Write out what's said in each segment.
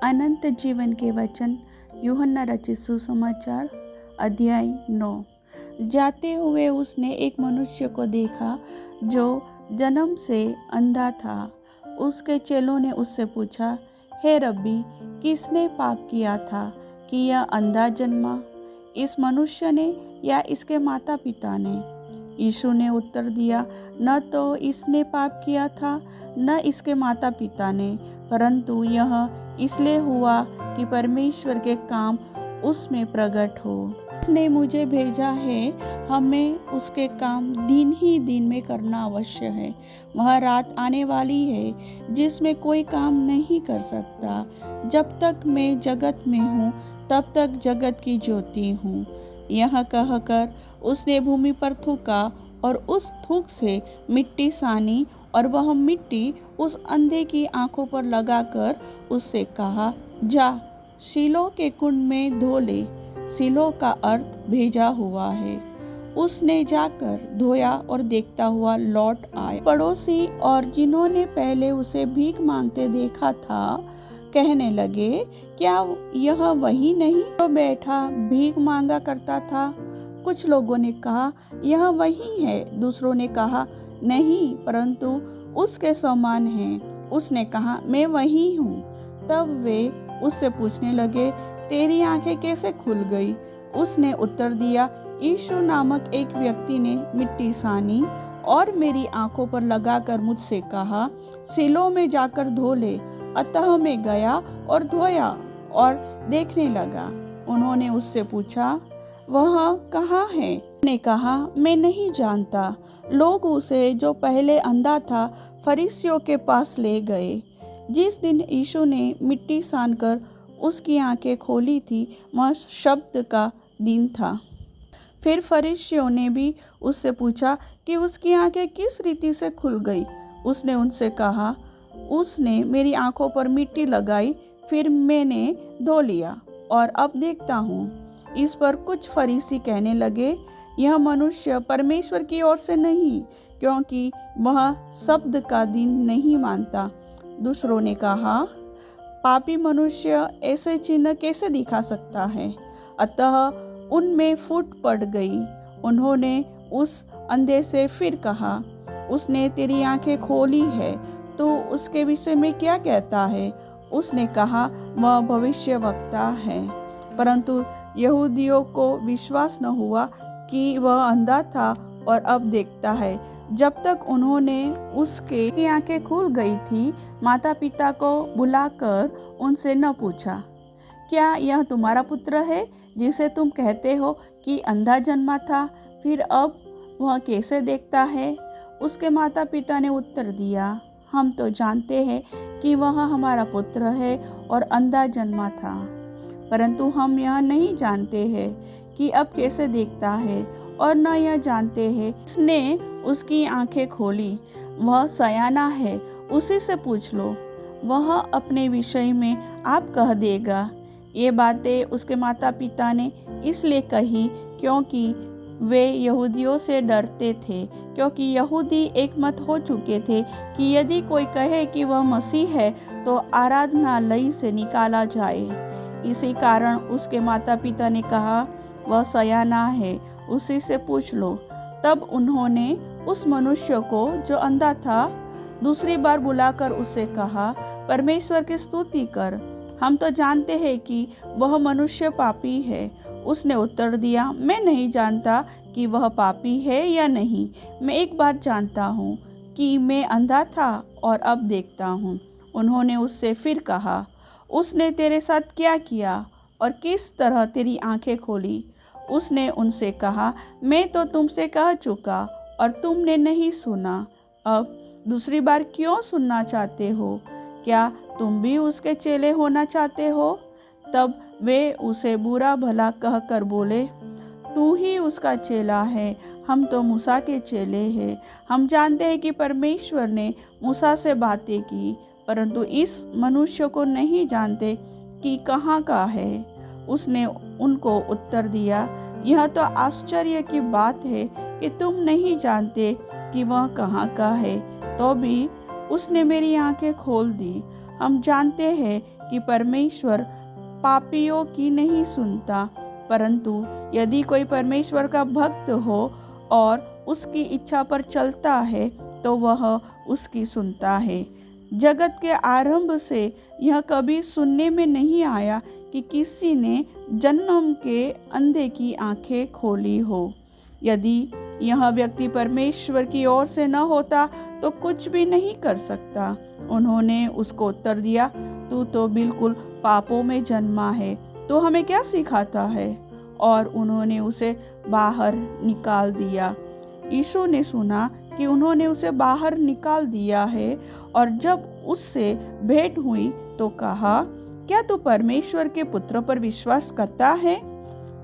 अनंत जीवन के वचन यूहन्ना रचित सुसमाचार अध्याय 9। जाते हुए उसने एक मनुष्य को देखा जो जन्म से अंधा था। उसके चेलों ने उससे पूछा, हे रब्बी, किसने पाप किया था कि यह अंधा जन्मा, इस मनुष्य ने या इसके माता पिता ने? यीशु ने उत्तर दिया, न तो इसने पाप किया था न इसके माता पिता ने, परंतु यह इसलिए हुआ कि परमेश्वर के काम उसमें प्रकट हो। उसने मुझे भेजा है, हमें उसके काम दिन ही दिन में करना अवश्य है। वह रात आने वाली है जिसमें कोई काम नहीं कर सकता। जब तक मैं जगत में हूँ तब तक जगत की ज्योति हूँ। यह कहकर उसने भूमि पर थूका और उस थूक से मिट्टी सानी, और वह मिट्टी उस अंधे की आंखों पर लगाकर उससे कहा, जा शीलो के कुंड में धो ले। शीलो का अर्थ भेजा हुआ है। उसने जाकर धोया और देखता हुआ लौट आया। पड़ोसी और जिन्होंने पहले उसे भीख मांगते देखा था कहने लगे, क्या यह वही नहीं जो बैठा भीख मांगा करता था? कुछ लोगों ने कहा, यह वही है। दूसरों ने कहा, नहीं, परंतु उसके समान है। उसने कहा, मैं वही हूँ। तब वे उससे पूछने लगे, तेरी आंखें कैसे खुल गई? उसने उत्तर दिया, यीशु नामक एक व्यक्ति ने मिट्टी सानी और मेरी आंखों पर लगाकर मुझसे कहा, शीलो में जाकर धो ले। अतः मैं गया और धोया और देखने लगा। उन्होंने उससे पूछा, वह कहाँ है? ने कहा, मैं नहीं जानता। लोग उसे, जो पहले अंधा था, फरीसियों के पास ले गए। जिस दिन यीशु ने मिट्टी सानकर उसकी आंखें खोली थी, वह शब्द का दिन था। फिर फरीसियों ने भी उससे पूछा कि उसकी आंखें किस रीति से खुल गई। उसने उनसे कहा, उसने मेरी आंखों पर मिट्टी लगाई, फिर मैंने धो लिया और अब देखता हूँ। इस पर कुछ फरीसी कहने लगे, यह मनुष्य परमेश्वर की ओर से नहीं, क्योंकि वह शब्द का दिन नहीं मानता। दूसरों ने कहा, पापी मनुष्य ऐसे चिन्ह कैसे दिखा सकता है? अतः उनमें फूट पड़ गई। उन्होंने उस अंधे से फिर कहा, उसने तेरी आंखें खोली है, तो उसके विषय में क्या कहता है? उसने कहा, वह भविष्यवक्ता है। परंतु यहूदियों को विश्वास न हुआ कि वह अंधा था और अब देखता है। जब तक उन्होंने उसके आंखें खुल गई थी, माता पिता को बुलाकर उनसे न पूछा, क्या यह तुम्हारा पुत्र है जिसे तुम कहते हो कि अंधा जन्मा था, फिर अब वह कैसे देखता है? उसके माता पिता ने उत्तर दिया, हम तो जानते हैं कि वह हमारा पुत्र है और अंधा जन्मा था, परंतु हम यह नहीं जानते हैं कि अब कैसे देखता है, और न यह जानते हैं इसने उसकी आंखें खोली। वह सयाना है, उसी से पूछ लो, वह अपने विषय में आप कह देगा। ये बातें उसके माता पिता ने इसलिए कही क्योंकि वे यहूदियों से डरते थे, क्योंकि यहूदी एकमत हो चुके थे कि यदि कोई कहे कि वह मसीह है तो आराधनालय से निकाला जाए। इसी कारण उसके माता पिता ने कहा, वह सयाना है, उसी से पूछ लो। तब उन्होंने उस मनुष्य को, जो अंधा था, दूसरी बार बुलाकर उससे कहा, परमेश्वर की स्तुति कर, हम तो जानते हैं कि वह मनुष्य पापी है। उसने उत्तर दिया, मैं नहीं जानता कि वह पापी है या नहीं। मैं एक बात जानता हूँ कि मैं अंधा था और अब देखता हूँ। उन्होंने उससे फिर कहा, उसने तेरे साथ क्या किया और किस तरह तेरी आंखें खोली? उसने उनसे कहा, मैं तो तुमसे कह चुका और तुमने नहीं सुना। अब दूसरी बार क्यों सुनना चाहते हो? क्या तुम भी उसके चेले होना चाहते हो? तब वे उसे बुरा भला कहकर बोले, तू ही उसका चेला है, हम तो मूसा के चेले हैं। हम जानते हैं कि परमेश्वर ने मूसा से बातें की, परंतु इस मनुष्य को नहीं जानते कि कहाँ का है। उसने उनको उत्तर दिया, यह तो आश्चर्य की बात है कि तुम नहीं जानते कि वह कहाँ का है, तो भी उसने मेरी आंखें खोल दी। हम जानते हैं कि परमेश्वर पापियों की नहीं सुनता, परंतु यदि कोई परमेश्वर का भक्त हो और उसकी इच्छा पर चलता है तो वह उसकी सुनता है। जगत के आरंभ से यह कभी सुनने में नहीं आया कि किसी ने जन्म के अंधे की आंखें खोली हो। यदि यह व्यक्ति परमेश्वर की ओर से न होता तो कुछ भी नहीं कर सकता। उन्होंने उसको उत्तर दिया, तू तो बिल्कुल पापों में जन्मा है, तो हमें क्या सिखाता है? और उन्होंने उसे बाहर निकाल दिया। यीशु ने सुना कि उन्होंने उसे बाहर निकाल दिया है और जब उससे भेंट हुई तो कहा, क्या तू परमेश्वर के पुत्र पर विश्वास करता है?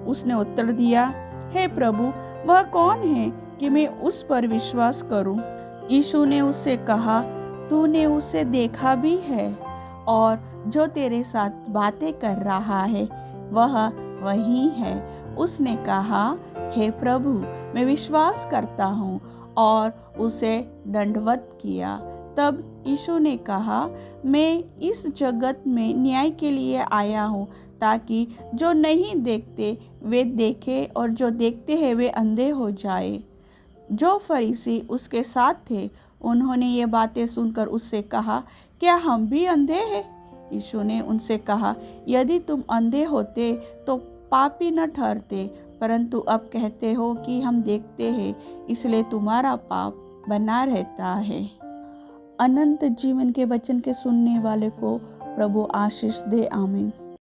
उसने उत्तर दिया, हे प्रभु, वह कौन है कि मैं उस पर विश्वास करूं? यीशु ने उससे कहा, तूने उसे देखा भी है और जो तेरे साथ बातें कर रहा है वह वही है। उसने कहा, हे प्रभु, मैं विश्वास करता हूँ, और उसे दंडवत किया। तब यीशु ने कहा, मैं इस जगत में न्याय के लिए आया हूँ, ताकि जो नहीं देखते वे देखें और जो देखते हैं वे अंधे हो जाए। जो फरीसी उसके साथ थे उन्होंने ये बातें सुनकर उससे कहा, क्या हम भी अंधे हैं? यीशु ने उनसे कहा, यदि तुम अंधे होते तो पापी न ठहरते, परंतु अब कहते हो कि हम देखते हैं, इसलिए तुम्हारा पाप बना रहता है। अनंत जीवन के वचन के सुनने वाले को प्रभु आशीष दे। आमीन।